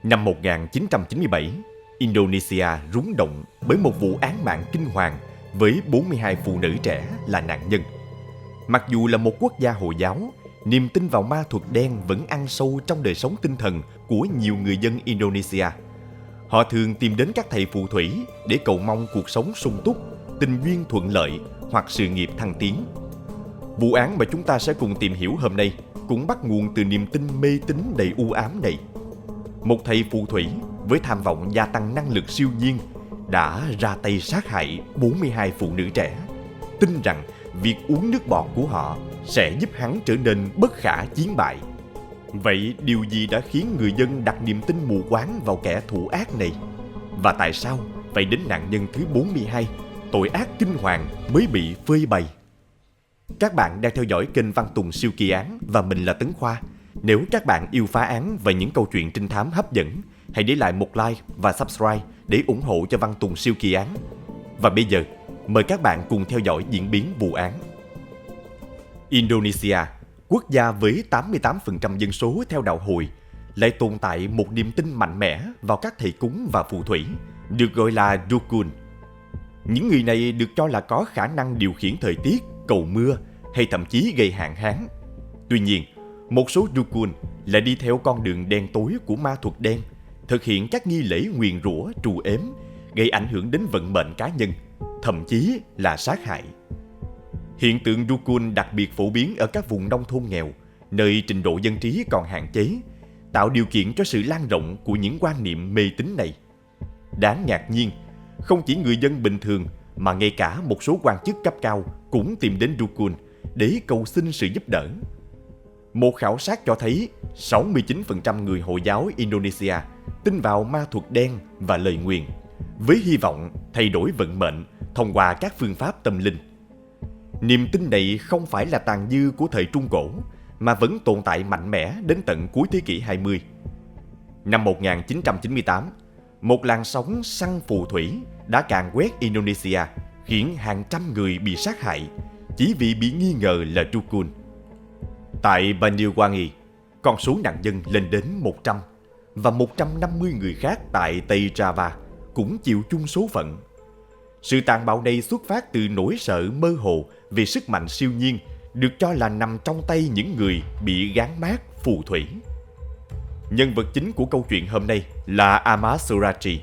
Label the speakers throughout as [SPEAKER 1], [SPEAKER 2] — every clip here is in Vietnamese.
[SPEAKER 1] Năm 1997, Indonesia rúng động bởi một vụ án mạng kinh hoàng với 42 phụ nữ trẻ là nạn nhân. Mặc dù là một quốc gia Hồi giáo, niềm tin vào ma thuật đen vẫn ăn sâu trong đời sống tinh thần của nhiều người dân Indonesia. Họ thường tìm đến các thầy phù thủy để cầu mong cuộc sống sung túc, tình duyên thuận lợi hoặc sự nghiệp thăng tiến. Vụ án mà chúng ta sẽ cùng tìm hiểu hôm nay cũng bắt nguồn từ niềm tin mê tín đầy u ám này. Một thầy phù thủy với tham vọng gia tăng năng lực siêu nhiên đã ra tay sát hại 42 phụ nữ trẻ, tin rằng việc uống nước bọt của họ sẽ giúp hắn trở nên bất khả chiến bại. Vậy điều gì đã khiến người dân đặt niềm tin mù quáng vào kẻ thủ ác này? Và tại sao phải đến nạn nhân thứ 42, tội ác kinh hoàng mới bị phơi bày? Các bạn đang theo dõi kênh Văn Tùng Siêu Kỳ Án và mình là Tấn Khoa. Nếu các bạn yêu phá án và những câu chuyện trinh thám hấp dẫn, hãy để lại một like và subscribe để ủng hộ cho Văn Tùng Siêu Kỳ Án. Và bây giờ, mời các bạn cùng theo dõi diễn biến vụ án. Indonesia, quốc gia với 88% dân số theo đạo Hồi, lại tồn tại một niềm tin mạnh mẽ vào các thầy cúng và phù thủy, được gọi là Dukun. Những người này được cho là có khả năng điều khiển thời tiết, cầu mưa hay thậm chí gây hạn hán. Tuy nhiên, một số Dukun lại đi theo con đường đen tối của ma thuật đen, thực hiện các nghi lễ nguyền rủa, trù ếm, gây ảnh hưởng đến vận mệnh cá nhân, thậm chí là sát hại. Hiện tượng Dukun đặc biệt phổ biến ở các vùng nông thôn nghèo, nơi trình độ dân trí còn hạn chế, tạo điều kiện cho sự lan rộng của những quan niệm mê tín này. Đáng ngạc nhiên, không chỉ người dân bình thường mà ngay cả một số quan chức cấp cao cũng tìm đến Dukun để cầu xin sự giúp đỡ. Một khảo sát cho thấy 69% người Hồi giáo Indonesia tin vào ma thuật đen và lời nguyền, với hy vọng thay đổi vận mệnh thông qua các phương pháp tâm linh. Niềm tin này không phải là tàn dư của thời Trung Cổ, mà vẫn tồn tại mạnh mẽ đến tận cuối thế kỷ 20. Năm 1998, một làn sóng săn phù thủy đã càn quét Indonesia, khiến hàng trăm người bị sát hại chỉ vì bị nghi ngờ là Dukun. Tại Banyuwangi, con số nạn nhân lên đến 100, và 150 người khác tại Tây Java cũng chịu chung số phận. Sự tàn bạo này xuất phát từ nỗi sợ mơ hồ về sức mạnh siêu nhiên được cho là nằm trong tay những người bị gán mác phù thủy. Nhân vật chính của câu chuyện hôm nay là Ahmad Suraji,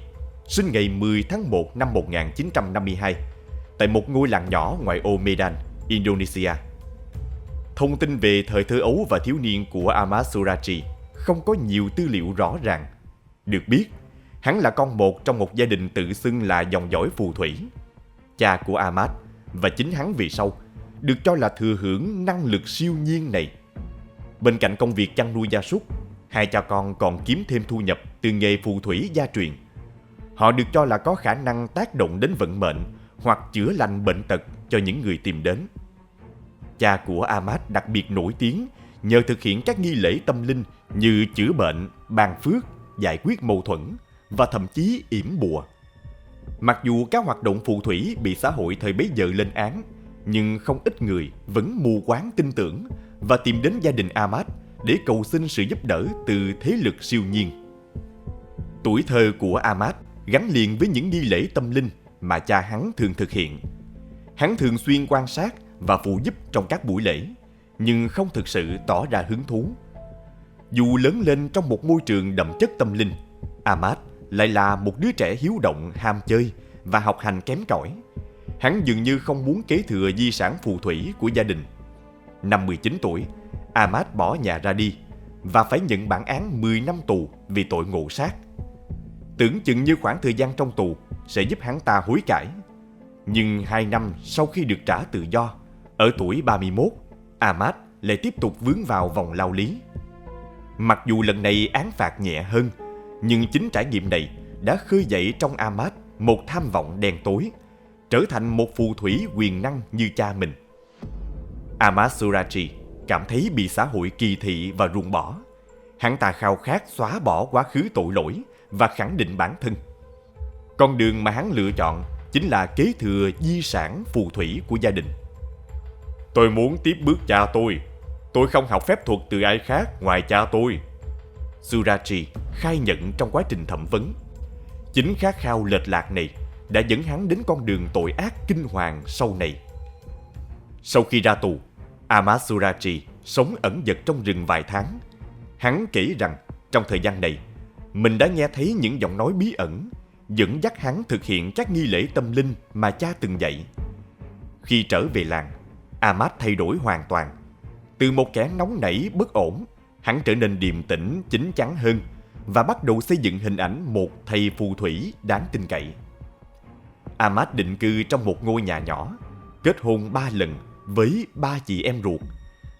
[SPEAKER 1] sinh ngày 10 tháng 1 năm 1952 tại một ngôi làng nhỏ ngoại ô Medan, Indonesia. Thông tin về thời thơ ấu và thiếu niên của Ahmad Suraji không có nhiều tư liệu rõ ràng. Được biết, hắn là con một trong một gia đình tự xưng là dòng dõi phù thủy. Cha của Ahmad và chính hắn về sau được cho là thừa hưởng năng lực siêu nhiên này. Bên cạnh công việc chăn nuôi gia súc, hai cha con còn kiếm thêm thu nhập từ nghề phù thủy gia truyền. Họ được cho là có khả năng tác động đến vận mệnh hoặc chữa lành bệnh tật cho những người tìm đến. Cha của Ahmad đặc biệt nổi tiếng nhờ thực hiện các nghi lễ tâm linh như chữa bệnh, ban phước, giải quyết mâu thuẫn và thậm chí yểm bùa. Mặc dù các hoạt động phù thủy bị xã hội thời bấy giờ lên án, nhưng không ít người vẫn mù quáng tin tưởng và tìm đến gia đình Ahmad để cầu xin sự giúp đỡ từ thế lực siêu nhiên. Tuổi thơ của Ahmad gắn liền với những nghi lễ tâm linh mà cha hắn thường thực hiện. Hắn thường xuyên quan sát và phụ giúp trong các buổi lễ, nhưng không thực sự tỏ ra hứng thú. Dù lớn lên trong một môi trường đậm chất tâm linh, Ahmad lại là một đứa trẻ hiếu động, ham chơi và học hành kém cỏi. Hắn dường như không muốn kế thừa di sản phù thủy của gia đình. Năm 19 tuổi, Ahmad bỏ nhà ra đi và phải nhận bản án 10 năm tù vì tội ngộ sát. Tưởng chừng như khoảng thời gian trong tù sẽ giúp hắn ta hối cải. Nhưng 2 năm sau khi được trả tự do, ở tuổi 31, Ahmad lại tiếp tục vướng vào vòng lao lý. Mặc dù lần này án phạt nhẹ hơn, nhưng chính trải nghiệm này đã khơi dậy trong Ahmad một tham vọng đen tối, trở thành một phù thủy quyền năng như cha mình. Ahmad Suraji cảm thấy bị xã hội kỳ thị và ruồng bỏ. Hắn ta khao khát xóa bỏ quá khứ tội lỗi và khẳng định bản thân. Con đường mà hắn lựa chọn chính là kế thừa di sản phù thủy của gia đình. Tôi muốn tiếp bước cha tôi. Tôi không học phép thuật từ ai khác ngoài cha tôi. Surachi khai nhận trong quá trình thẩm vấn. Chính khát khao lệch lạc này đã dẫn hắn đến con đường tội ác kinh hoàng sau này. Sau khi ra tù, Ahmad Surachi sống ẩn dật trong rừng vài tháng. Hắn kể rằng trong thời gian này, mình đã nghe thấy những giọng nói bí ẩn dẫn dắt hắn thực hiện các nghi lễ tâm linh mà cha từng dạy. Khi trở về làng, Ahmad thay đổi hoàn toàn. Từ một kẻ nóng nảy bất ổn, hắn trở nên điềm tĩnh, chín chắn hơn và bắt đầu xây dựng hình ảnh một thầy phù thủy đáng tin cậy. Ahmad định cư trong một ngôi nhà nhỏ, kết hôn 3 lần với 3 chị em ruột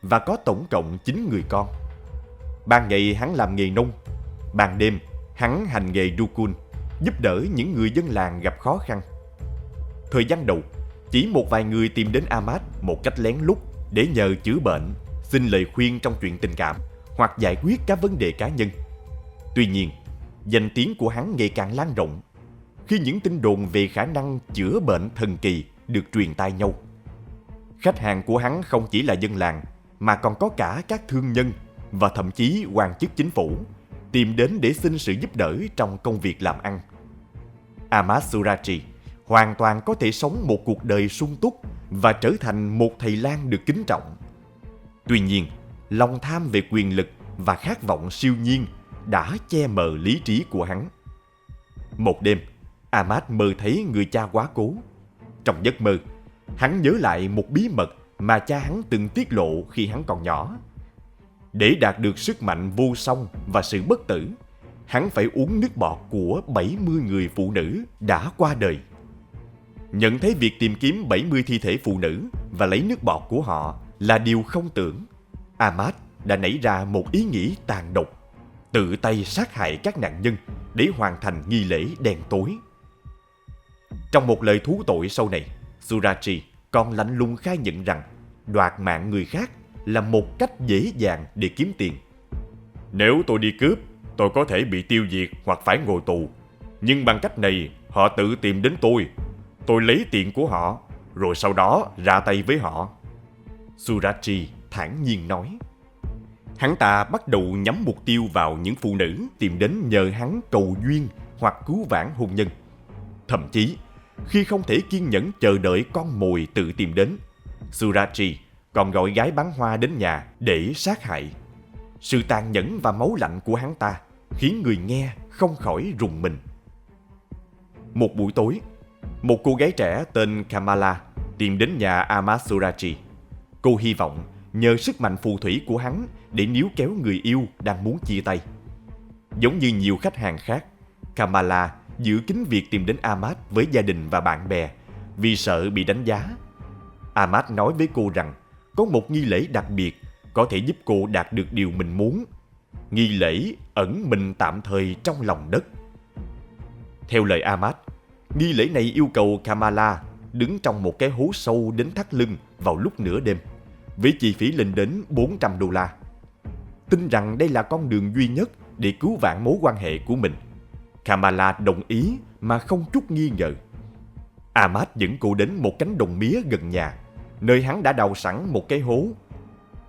[SPEAKER 1] và có tổng cộng 9 người con. Ban ngày hắn làm nghề nông, ban đêm hắn hành nghề dukun, giúp đỡ những người dân làng gặp khó khăn. Thời gian đầu, chỉ một vài người tìm đến Ahmad một cách lén lút để nhờ chữa bệnh, xin lời khuyên trong chuyện tình cảm hoặc giải quyết các vấn đề cá nhân. Tuy nhiên, danh tiếng của hắn ngày càng lan rộng khi những tin đồn về khả năng chữa bệnh thần kỳ được truyền tai nhau. Khách hàng của hắn không chỉ là dân làng mà còn có cả các thương nhân và thậm chí quan chức chính phủ tìm đến để xin sự giúp đỡ trong công việc làm ăn. Ahmad Surachi hoàn toàn có thể sống một cuộc đời sung túc và trở thành một thầy lang được kính trọng. Tuy nhiên, lòng tham về quyền lực và khát vọng siêu nhiên đã che mờ lý trí của hắn. Một đêm, Ahmad mơ thấy người cha quá cố. Trong giấc mơ, hắn nhớ lại một bí mật mà cha hắn từng tiết lộ khi hắn còn nhỏ. Để đạt được sức mạnh vô song và sự bất tử, hắn phải uống nước bọt của 70 người phụ nữ đã qua đời. Nhận thấy việc tìm kiếm 70 thi thể phụ nữ và lấy nước bọt của họ là điều không tưởng, Ahmad đã nảy ra một ý nghĩ tàn độc, tự tay sát hại các nạn nhân để hoàn thành nghi lễ đen tối. Trong một lời thú tội sau này, Surachi còn lạnh lùng khai nhận rằng đoạt mạng người khác là một cách dễ dàng để kiếm tiền. Nếu tôi đi cướp, tôi có thể bị tiêu diệt hoặc phải ngồi tù. Nhưng bằng cách này, họ tự tìm đến tôi lấy tiền của họ, rồi sau đó ra tay với họ. Surachi thản nhiên nói. Hắn ta bắt đầu nhắm mục tiêu vào những phụ nữ tìm đến nhờ hắn cầu duyên hoặc cứu vãn hôn nhân. Thậm chí, khi không thể kiên nhẫn chờ đợi con mồi tự tìm đến, Surachi còn gọi gái bán hoa đến nhà để sát hại. Sự tàn nhẫn và máu lạnh của hắn ta khiến người nghe không khỏi rùng mình. Một buổi tối, một cô gái trẻ tên Kamala tìm đến nhà Ahmad Surachi. Cô hy vọng nhờ sức mạnh phù thủy của hắn để níu kéo người yêu đang muốn chia tay. Giống như nhiều khách hàng khác, Kamala giữ kín việc tìm đến Ahmad với gia đình và bạn bè vì sợ bị đánh giá. Ahmad nói với cô rằng có một nghi lễ đặc biệt có thể giúp cô đạt được điều mình muốn. Nghi lễ ẩn mình tạm thời trong lòng đất. Theo lời Ahmad, nghi lễ này yêu cầu Kamala đứng trong một cái hố sâu đến thắt lưng vào lúc nửa đêm, với chi phí lên đến $400. Tin rằng đây là con đường duy nhất để cứu vãn mối quan hệ của mình, Kamala đồng ý mà không chút nghi ngờ. Ahmad dẫn cô đến một cánh đồng mía gần nhà, nơi hắn đã đào sẵn một cái hố.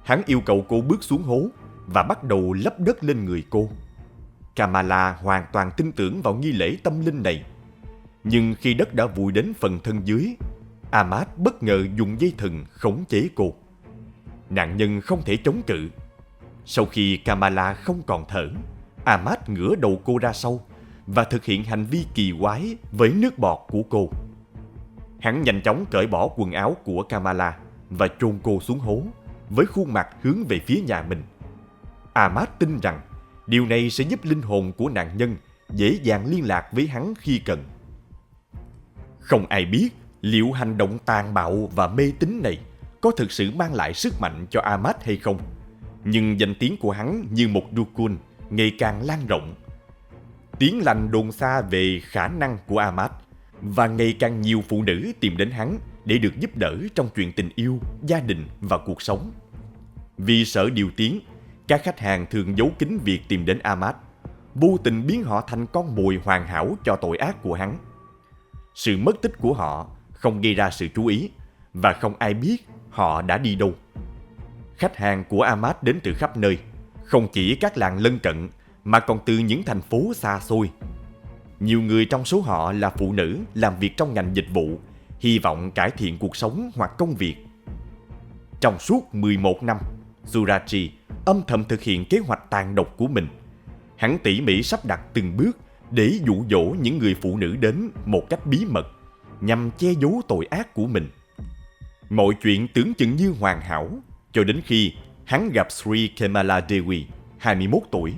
[SPEAKER 1] Hắn yêu cầu cô bước xuống hố và bắt đầu lấp đất lên người cô. Kamala hoàn toàn tin tưởng vào nghi lễ tâm linh này. Nhưng khi đất đã vùi đến phần thân dưới, Ahmad bất ngờ dùng dây thừng khống chế cô. Nạn nhân không thể chống cự. Sau khi Kamala không còn thở, Ahmad ngửa đầu cô ra sau và thực hiện hành vi kỳ quái với nước bọt của cô. Hắn nhanh chóng cởi bỏ quần áo của Kamala và chôn cô xuống hố với khuôn mặt hướng về phía nhà mình. Ahmad tin rằng điều này sẽ giúp linh hồn của nạn nhân dễ dàng liên lạc với hắn khi cần. Không ai biết liệu hành động tàn bạo và mê tín này có thực sự mang lại sức mạnh cho Ahmad hay không. Nhưng danh tiếng của hắn như một dukun ngày càng lan rộng. Tiếng lành đồn xa về khả năng của Ahmad và ngày càng nhiều phụ nữ tìm đến hắn để được giúp đỡ trong chuyện tình yêu, gia đình và cuộc sống. Vì sợ điều tiếng, các khách hàng thường giấu kín việc tìm đến Ahmad, vô tình biến họ thành con mồi hoàn hảo cho tội ác của hắn. Sự mất tích của họ không gây ra sự chú ý và không ai biết họ đã đi đâu. Khách hàng của Ahmad đến từ khắp nơi, không chỉ các làng lân cận mà còn từ những thành phố xa xôi. Nhiều người trong số họ là phụ nữ làm việc trong ngành dịch vụ, hy vọng cải thiện cuộc sống hoặc công việc. Trong suốt 11 năm, Surachi âm thầm thực hiện kế hoạch tàn độc của mình. Hắn tỉ mỉ sắp đặt từng bước để dụ dỗ những người phụ nữ đến một cách bí mật, nhằm che giấu tội ác của mình. Mọi chuyện tưởng chừng như hoàn hảo, cho đến khi hắn gặp Sri Kemala Devi, 21 tuổi,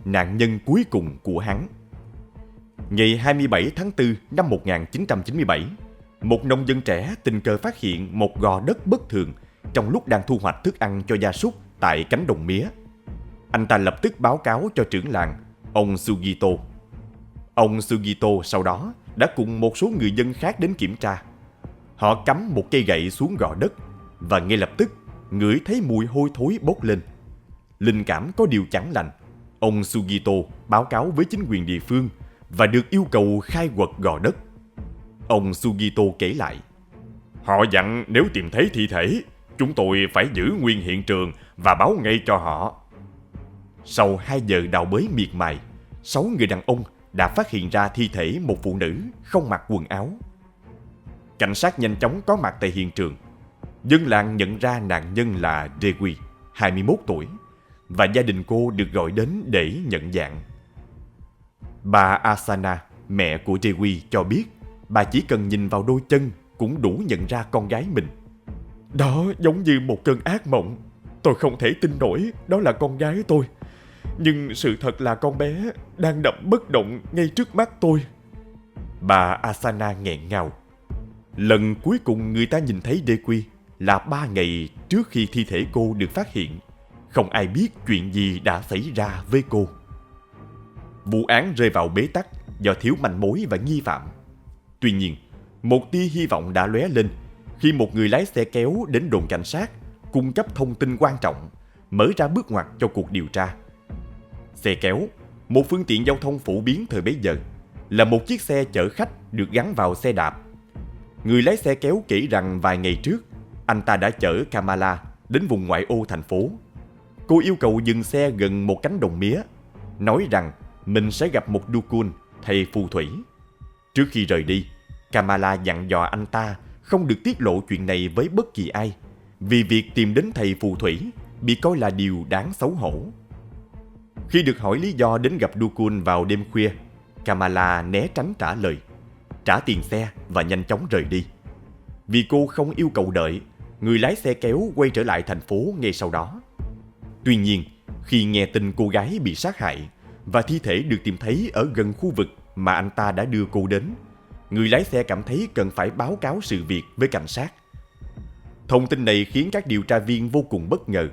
[SPEAKER 1] nạn nhân cuối cùng của hắn. Ngày 27 tháng 4 năm 1997, một nông dân trẻ tình cờ phát hiện một gò đất bất thường trong lúc đang thu hoạch thức ăn cho gia súc tại cánh đồng mía. Anh ta lập tức báo cáo cho trưởng làng, ông Sugito. Ông Sugito sau đó đã cùng một số người dân khác đến kiểm tra. Họ cắm một cây gậy xuống gò đất và ngay lập tức ngửi thấy mùi hôi thối bốc lên. Linh cảm có điều chẳng lành, ông Sugito báo cáo với chính quyền địa phương và được yêu cầu khai quật gò đất. Ông Sugito kể lại, họ dặn nếu tìm thấy thi thể, chúng tôi phải giữ nguyên hiện trường và báo ngay cho họ. Sau 2 giờ đào bới miệt mài, 6 người đàn ông đã phát hiện ra thi thể một phụ nữ không mặc quần áo. Cảnh sát nhanh chóng có mặt tại hiện trường. Dân làng nhận ra nạn nhân là Dewi, 21 tuổi, và gia đình cô được gọi đến để nhận dạng. Bà Asana, mẹ của Dewi cho biết bà chỉ cần nhìn vào đôi chân cũng đủ nhận ra con gái mình. Đó giống như một cơn ác mộng. Tôi không thể tin nổi đó là con gái tôi. Nhưng sự thật là con bé đang nằm bất động ngay trước mắt tôi. Bà Asana nghẹn ngào. Lần cuối cùng người ta nhìn thấy Dewi là 3 ngày trước khi thi thể cô được phát hiện. Không ai biết chuyện gì đã xảy ra với cô. Vụ án rơi vào bế tắc do thiếu manh mối và nghi phạm. Tuy nhiên, một tia hy vọng đã lóe lên khi một người lái xe kéo đến đồn cảnh sát cung cấp thông tin quan trọng, mở ra bước ngoặt cho cuộc điều tra. Xe kéo, một phương tiện giao thông phổ biến thời bấy giờ, là một chiếc xe chở khách được gắn vào xe đạp. Người lái xe kéo kể rằng vài ngày trước, anh ta đã chở Kamala đến vùng ngoại ô thành phố. Cô yêu cầu dừng xe gần một cánh đồng mía, nói rằng mình sẽ gặp một Dukun, thầy phù thủy. Trước khi rời đi, Kamala dặn dò anh ta không được tiết lộ chuyện này với bất kỳ ai, vì việc tìm đến thầy phù thủy bị coi là điều đáng xấu hổ. Khi được hỏi lý do đến gặp Dukun vào đêm khuya, Kamala né tránh trả lời, trả tiền xe và nhanh chóng rời đi. Vì cô không yêu cầu đợi, người lái xe kéo quay trở lại thành phố ngay sau đó. Tuy nhiên, khi nghe tin cô gái bị sát hại và thi thể được tìm thấy ở gần khu vực mà anh ta đã đưa cô đến, người lái xe cảm thấy cần phải báo cáo sự việc với cảnh sát. Thông tin này khiến các điều tra viên vô cùng bất ngờ.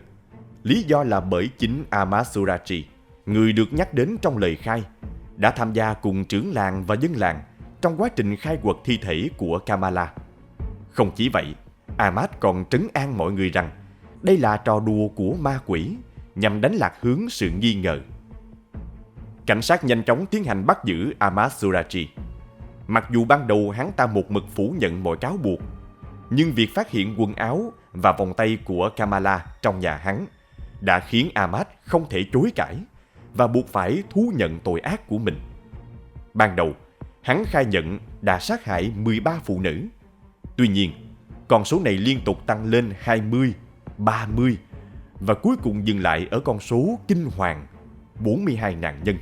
[SPEAKER 1] Lý do là bởi chính Ahmad Surachi, người được nhắc đến trong lời khai, đã tham gia cùng trưởng làng và dân làng trong quá trình khai quật thi thể của Kamala. Không chỉ vậy, Ahmad còn trấn an mọi người rằng đây là trò đùa của ma quỷ nhằm đánh lạc hướng sự nghi ngờ. Cảnh sát nhanh chóng tiến hành bắt giữ Ahmad Surachi. Mặc dù ban đầu hắn ta một mực phủ nhận mọi cáo buộc, nhưng việc phát hiện quần áo và vòng tay của Kamala trong nhà hắn đã khiến Ahmad không thể chối cãi và buộc phải thú nhận tội ác của mình. Ban đầu, hắn khai nhận đã sát hại 13 phụ nữ. Tuy nhiên, con số này liên tục tăng lên 20, 30 và cuối cùng dừng lại ở con số kinh hoàng 42 nạn nhân.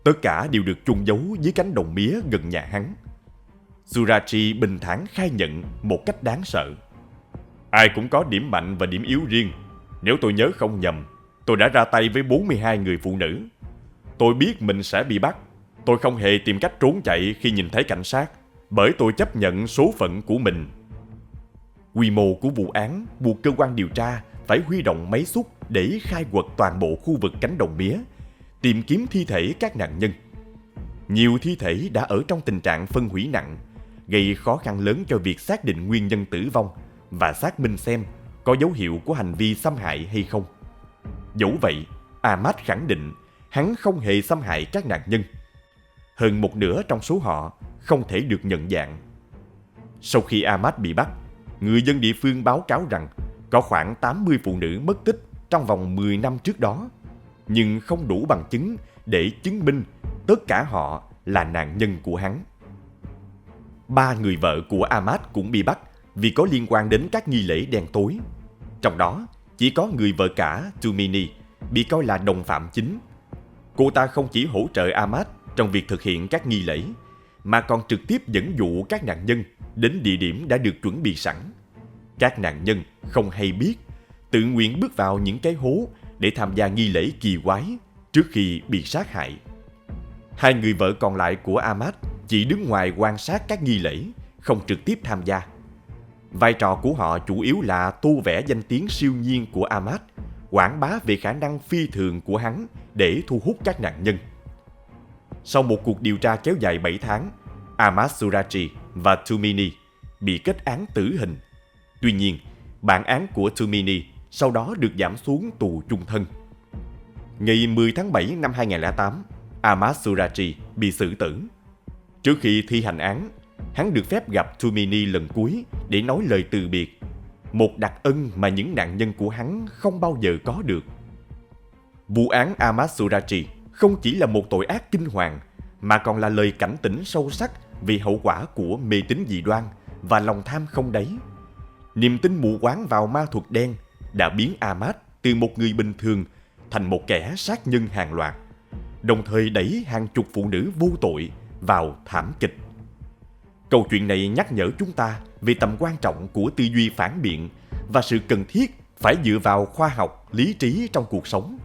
[SPEAKER 1] Tất cả đều được chôn giấu dưới cánh đồng mía gần nhà hắn. Surachi bình thản khai nhận một cách đáng sợ. Ai cũng có điểm mạnh và điểm yếu riêng. Nếu tôi nhớ không nhầm, tôi đã ra tay với 42 người phụ nữ. Tôi biết mình sẽ bị bắt. Tôi không hề tìm cách trốn chạy khi nhìn thấy cảnh sát, bởi tôi chấp nhận số phận của mình. Quy mô của vụ án buộc cơ quan điều tra phải huy động máy xúc để khai quật toàn bộ khu vực cánh đồng mía, tìm kiếm thi thể các nạn nhân. Nhiều thi thể đã ở trong tình trạng phân hủy nặng, gây khó khăn lớn cho việc xác định nguyên nhân tử vong và xác minh xem có dấu hiệu của hành vi xâm hại hay không. Dẫu vậy, Ahmad khẳng định hắn không hề xâm hại các nạn nhân. Hơn một nửa trong số họ không thể được nhận dạng. Sau khi Ahmad bị bắt, người dân địa phương báo cáo rằng có khoảng 80 phụ nữ mất tích trong vòng 10 năm trước đó. nhưng không đủ bằng chứng để chứng minh tất cả họ là nạn nhân của hắn. 3 người vợ của Ahmad cũng bị bắt vì có liên quan đến các nghi lễ đen tối. Trong đó, chỉ có người vợ cả Tumini bị coi là đồng phạm chính. Cô ta không chỉ hỗ trợ Ahmad trong việc thực hiện các nghi lễ, mà còn trực tiếp dẫn dụ các nạn nhân đến địa điểm đã được chuẩn bị sẵn. Các nạn nhân không hay biết, tự nguyện bước vào những cái hố để tham gia nghi lễ kỳ quái trước khi bị sát hại. 2 người vợ còn lại của Ahmad chỉ đứng ngoài quan sát các nghi lễ, không trực tiếp tham gia. Vai trò của họ chủ yếu là tô vẽ danh tiếng siêu nhiên của Ahmad, quảng bá về khả năng phi thường của hắn để thu hút các nạn nhân. Sau một cuộc điều tra kéo dài 7 tháng, Ahmad Suraji và Tumini bị kết án tử hình. Tuy nhiên, bản án của Tumini sau đó được giảm xuống tù chung thân. Ngày 10 tháng 7 năm 2008, Ahmad Suraji bị xử tử. Trước khi thi hành án, hắn được phép gặp Tumini lần cuối để nói lời từ biệt, một đặc ân mà những nạn nhân của hắn không bao giờ có được. Vụ án Ahmad Suraji không chỉ là một tội ác kinh hoàng, mà còn là lời cảnh tỉnh sâu sắc về hậu quả của mê tín dị đoan và lòng tham không đáy. Niềm tin mù quáng vào ma thuật đen đã biến Ahmad từ một người bình thường thành một kẻ sát nhân hàng loạt, đồng thời đẩy hàng chục phụ nữ vô tội vào thảm kịch. Câu chuyện này nhắc nhở chúng ta về tầm quan trọng của tư duy phản biện và sự cần thiết phải dựa vào khoa học, lý trí trong cuộc sống.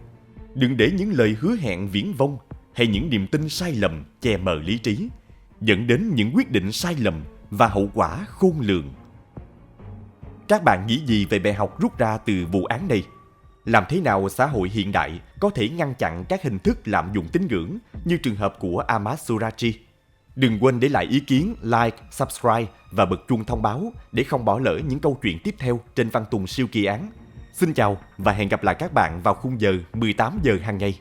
[SPEAKER 1] Đừng để những lời hứa hẹn viển vông hay những niềm tin sai lầm che mờ lý trí, dẫn đến những quyết định sai lầm và hậu quả khôn lường. Các bạn nghĩ gì về bài học rút ra từ vụ án này? Làm thế nào xã hội hiện đại có thể ngăn chặn các hình thức lạm dụng tín ngưỡng như trường hợp của Ahmad Suraji? Đừng quên để lại ý kiến, like, subscribe và bật chuông thông báo để không bỏ lỡ những câu chuyện tiếp theo trên Văn Tùng Siêu Kỳ Án. Xin chào và hẹn gặp lại các bạn vào khung giờ 18 giờ hàng ngày.